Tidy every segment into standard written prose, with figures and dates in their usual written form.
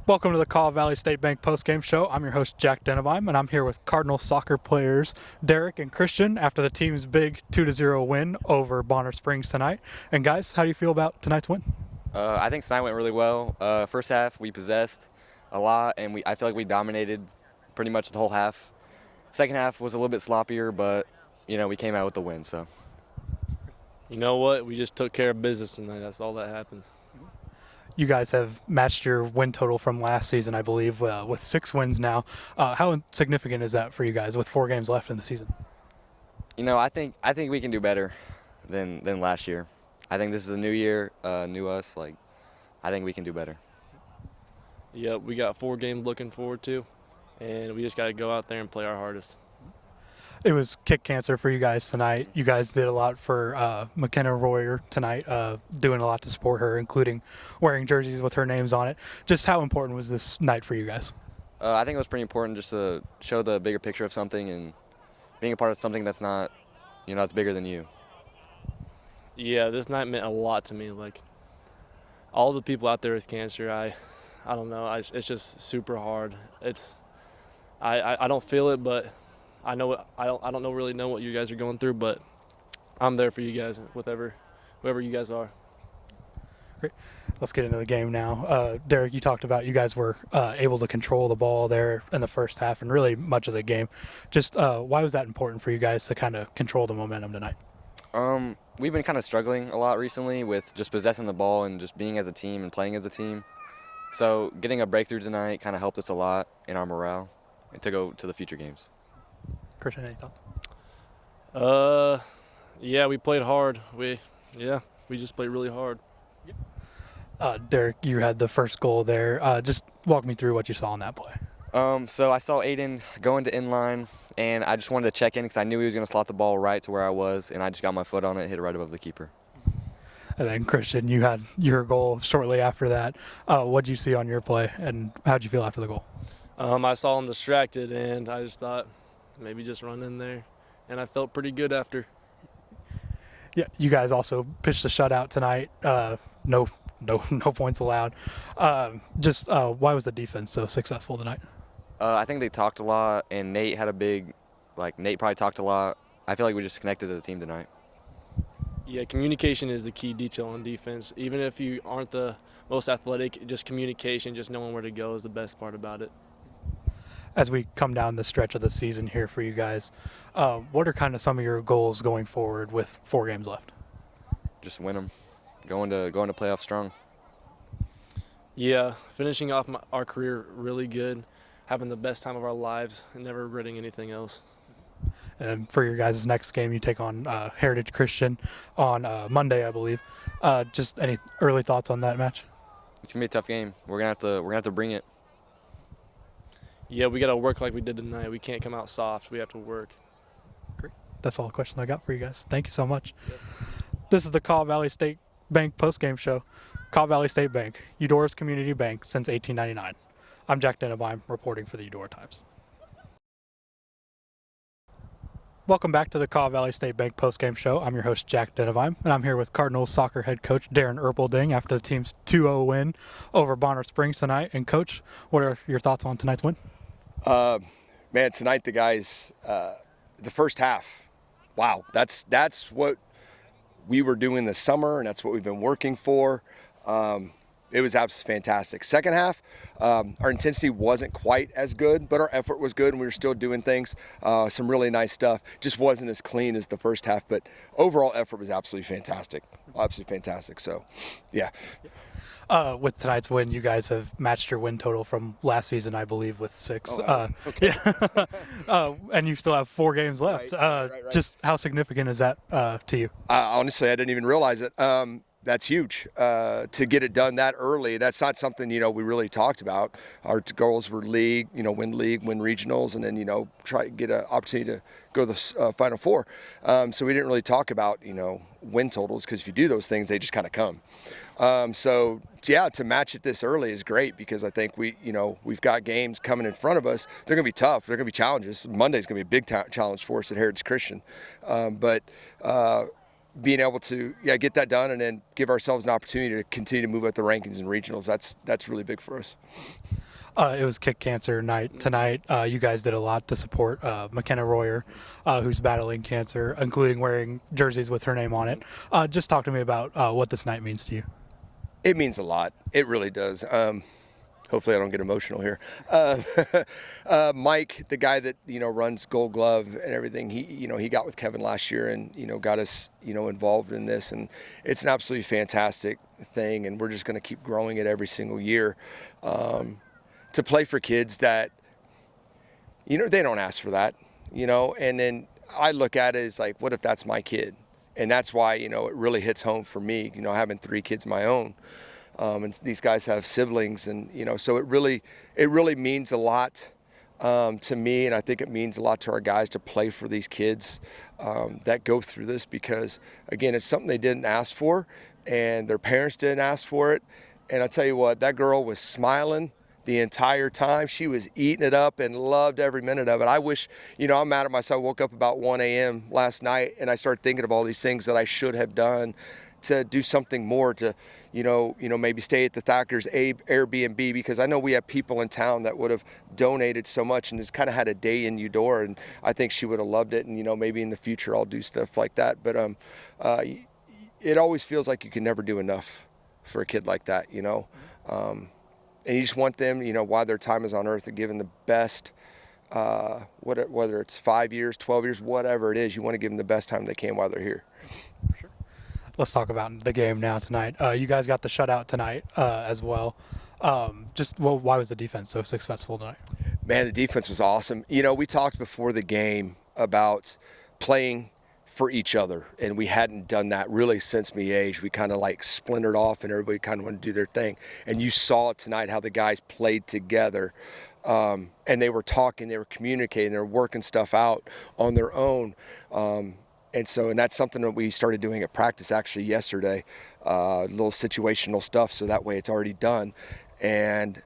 Welcome to the Kaw Valley State Bank postgame show. I'm your host, Jack Denebeim, and I'm here with Cardinals soccer players Derek and Christian after the team's big 2-0 win over Bonner Springs tonight. And guys, how do you feel about tonight's win? I think tonight went really well. First half, we possessed a lot, and I feel like we dominated pretty much the whole half. Second half was a little bit sloppier, but, we came out with the win. So, you know what? We just took care of business tonight. That's all that happens. You guys have matched your win total from last season, I believe, with 6 wins now. How significant is that for you guys with 4 games left in the season? I think we can do better than last year. I think this is a new year, new us. I think we can do better. Yep, we got 4 games looking forward to, and we just got to go out there and play our hardest. It was kick cancer for you guys tonight. You guys did a lot for McKenna Royer tonight, doing a lot to support her, including wearing jerseys with her names on it. Just how important was this night for you guys? I think it was pretty important just to show the bigger picture of something and being a part of something that's not, that's bigger than you. Yeah, this night meant a lot to me. All the people out there with cancer, I don't know. It's just super hard. I don't feel it, but I know I don't really know what you guys are going through, but I'm there for you guys, whoever you guys are. Great. Let's get into the game now. Derek, you talked about you guys were able to control the ball there in the first half and really much of the game. Just why was that important for you guys to kind of control the momentum tonight? We've been kind of struggling a lot recently with just possessing the ball and just being as a team and playing as a team. So getting a breakthrough tonight kind of helped us a lot in our morale and to go to the future games. Christian, any thoughts? Yeah, we played hard. We just played really hard. Derek, you had the first goal there. Just walk me through what you saw on that play. So I saw Aiden go into inline, and I just wanted to check in because I knew he was going to slot the ball right to where I was, and I just got my foot on it and hit it right above the keeper. And then, Christian, you had your goal shortly after that. What did you see on your play, and how did you feel after the goal? I saw him distracted, and I just thought maybe just run in there, and I felt pretty good after. Yeah, you guys also pitched a shutout tonight. No points allowed. Why was the defense so successful tonight? I think they talked a lot, and Nate had Nate probably talked a lot. I feel like we just connected as a team tonight. Yeah, communication is the key detail on defense. Even if you aren't the most athletic, just communication, just knowing where to go is the best part about it. As we come down the stretch of the season here for you guys, what are kind of some of your goals going forward with 4 games left? Just win them, going to playoffs strong. Yeah, finishing off our career really good, having the best time of our lives, and never regretting anything else. And for your guys' next game, you take on Heritage Christian on Monday, I believe. Just any early thoughts on that match? It's gonna be a tough game. We're gonna have to bring it. Yeah, we got to work like we did tonight. We can't come out soft. We have to work. Great. That's all the questions I got for you guys. Thank you so much. Yep. This is the Kaw Valley State Bank postgame show. Kaw Valley State Bank, Eudora's community bank since 1899. I'm Jack Denebeim, reporting for the Eudora Times. Welcome back to the Kaw Valley State Bank postgame show. I'm your host, Jack Denebeim, and I'm here with Cardinals soccer head coach Darren Erpelding after the team's 2-0 win over Bonner Springs tonight. And, Coach, what are your thoughts on tonight's win? Man, tonight the guys, the first half, wow, that's what we were doing this summer, and that's what we've been working for. It was absolutely fantastic. Second half, our intensity wasn't quite as good, but our effort was good, and we were still doing things, some really nice stuff. Just wasn't as clean as the first half, but overall effort was absolutely fantastic. Absolutely fantastic. So, yeah. With tonight's win, you guys have matched your win total from last season, I believe, with 6. Okay. Yeah. And you still have 4 games left. Right. Just how significant is that to you? Honestly, I didn't even realize it. That's huge to get it done that early. That's not something, we really talked about. Our goals were league, win regionals, and then, try to get an opportunity to go to the Final Four. So we didn't really talk about, win totals, because if you do those things, they just kind of come. So to match it this early is great, because I think we've got games coming in front of us. They're going to be tough. They're going to be challenges. Monday's going to be a big challenge for us at Heritage Christian. being able to get that done and then give ourselves an opportunity to continue to move up the rankings and regionals, that's really big for us. It was Kick Cancer Night tonight. You guys did a lot to support McKenna Royer, who's battling cancer, including wearing jerseys with her name on it. Just talk to me about what this night means to you. It means a lot. It really does. Hopefully I don't get emotional here. Mike, the guy that, runs Gold Glove and everything, he got with Kevin last year and, got us, involved in this. And it's an absolutely fantastic thing. And we're just going to keep growing it every single year. To play for kids that, they don't ask for that, and then I look at it as like, what if that's my kid? And that's why, it really hits home for me, having 3 kids of my own. And these guys have siblings and, so it really means a lot to me. And I think it means a lot to our guys to play for these kids that go through this because, again, it's something they didn't ask for and their parents didn't ask for it. And I'll tell you what, that girl was smiling the entire time. She was eating it up and loved every minute of it. I wish, I'm mad at myself. I woke up about 1 a.m. last night and I started thinking of all these things that I should have done to do something more to, maybe stay at the Thacker's Airbnb because I know we have people in town that would have donated so much and just kind of had a day in Eudora and I think she would have loved it and, maybe in the future I'll do stuff like that. But it always feels like you can never do enough for a kid like that, and you just want them, while their time is on earth, to give them the best, whether it's 5 years, 12 years, whatever it is, you want to give them the best time they can while they're here. Sure. Let's talk about the game now tonight. You guys got the shutout tonight as well. Why was the defense so successful tonight? Man, the defense was awesome. We talked before the game about playing for each other, and we hadn't done that really since me age. We kind of like splintered off and everybody kind of wanted to do their thing, and you saw it tonight how the guys played together, and they were talking, they were communicating, they were working stuff out on their own, and that's something that we started doing at practice actually yesterday, little situational stuff so that way it's already done. And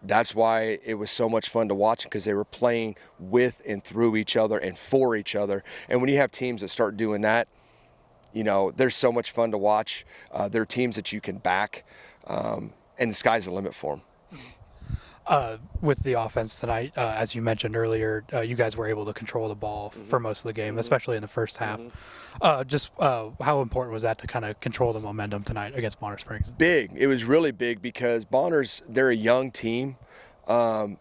that's why it was so much fun to watch because they were playing with and through each other and for each other. And when you have teams that start doing that, they're so much fun to watch. They're teams that you can back, and the sky's the limit for them. With the offense tonight, as you mentioned earlier, you guys were able to control the ball for most of the game, especially in the first half. How important was that to kind of control the momentum tonight against Bonner Springs? Big. It was really big because they're a young team, but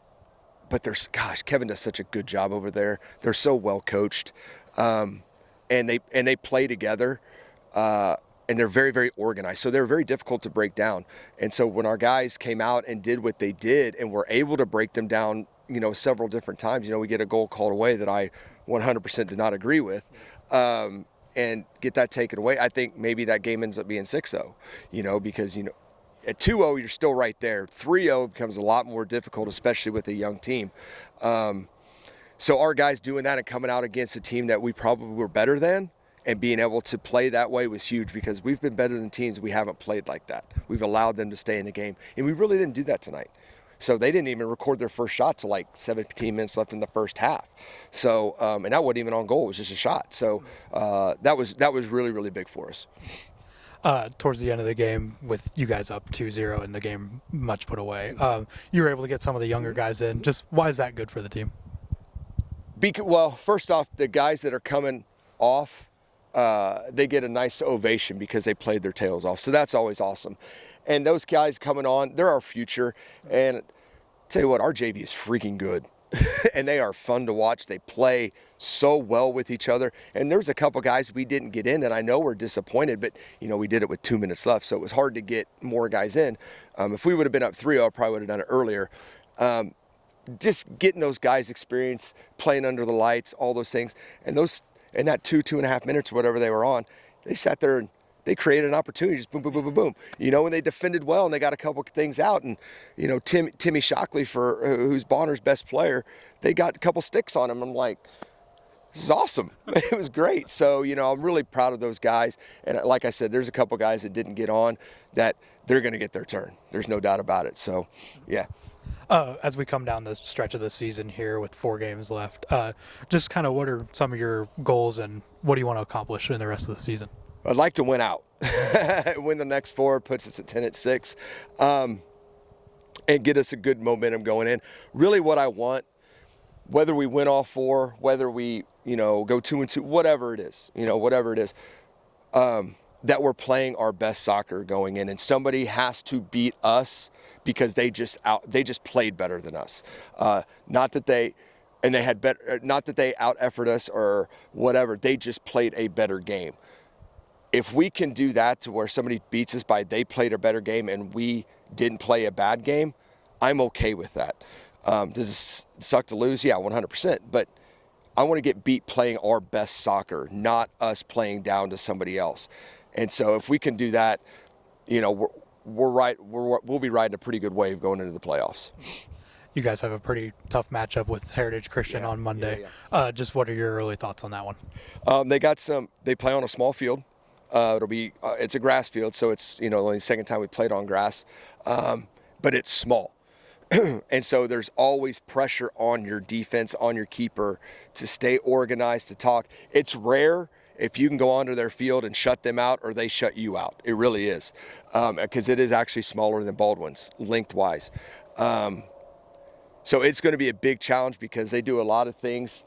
Kevin does such a good job over there. They're so well coached, and they play together. And they're very, very organized. So they're very difficult to break down. And so when our guys came out and did what they did and were able to break them down, several different times, we get a goal called away that I 100% did not agree with, and get that taken away. I think maybe that game ends up being 6-0, because, at 2-0, you're still right there. 3-0 becomes a lot more difficult, especially with a young team. So our guys doing that and coming out against a team that we probably were better than, and being able to play that way was huge because we've been better than teams we haven't played like that. We've allowed them to stay in the game, and we really didn't do that tonight. So they didn't even record their first shot till like 17 minutes left in the first half. So, and that wasn't even on goal; it was just a shot. So that was really, really big for us. Towards the end of the game, with you guys up 2-0 and the game much put away, you were able to get some of the younger guys in. Just why is that good for the team? Well, first off, the guys that are coming off, they get a nice ovation because they played their tails off. So that's always awesome. And those guys coming on, they're our future. And tell you what, our JV is freaking good. And they are fun to watch. They play so well with each other. And there's a couple guys we didn't get in that I know were disappointed, but, we did it with 2 minutes left. So it was hard to get more guys in. If we would have been up 3-0, I probably would have done it earlier. Just getting those guys experience, playing under the lights, all those things. And in that 2.5 minutes or whatever they were on, they sat there and they created an opportunity, just boom, boom, boom, boom, boom. And they defended well and they got a couple things out. And, Timmy Shockley, who's Bonner's best player, they got a couple sticks on him. I'm like, this is awesome. It was great. So, I'm really proud of those guys. And like I said, there's a couple guys that didn't get on that they're going to get their turn. There's no doubt about it. So, yeah. As we come down the stretch of the season here with 4 games left, just kind of what are some of your goals and what do you want to accomplish in the rest of the season? I'd like to win out. Win the next 4, puts us at 10-6, and get us a good momentum going in. Really what I want, whether we win all 4, whether we, go 2-2, whatever it is, that we're playing our best soccer going in, and somebody has to beat us because they just played better than us. Not that they out effort us or whatever. They just played a better game. If we can do that to where somebody beats us by they played a better game and we didn't play a bad game, I'm okay with that. Does it suck to lose? Yeah, 100%. But I want to get beat playing our best soccer, not us playing down to somebody else. And so if we can do that, we'll be riding a pretty good wave going into the playoffs. You guys have a pretty tough matchup with Heritage Christian on Monday. Just what are your early thoughts on that one? They play on a small field. It's a grass field, so it's, only the second time we played on grass, but it's small. And so there's always pressure on your defense, on your keeper to stay organized, to talk. It's rare if you can go onto their field and shut them out or they shut you out. It really is, because it is actually smaller than Baldwin's lengthwise. So it's going to be a big challenge because they do a lot of things.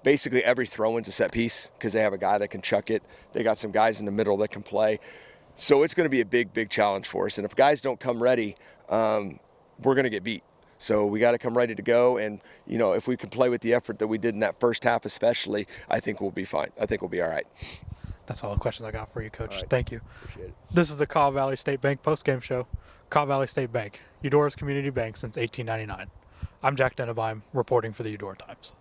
Basically every throw-in's a set piece because they have a guy that can chuck it. They got some guys in the middle that can play. So it's going to be a big, big challenge for us. And if guys don't come ready, we're going to get beat. So we got to come ready to go. And, if we can play with the effort that we did in that first half especially, I think we'll be fine. I think we'll be all right. That's all the questions I got for you, Coach. Right. Thank you. Appreciate it. This is the Kaw Valley State Bank postgame show. Kaw Valley State Bank, Eudora's community bank since 1899. I'm Jack Denebeim, reporting for the Eudora Times.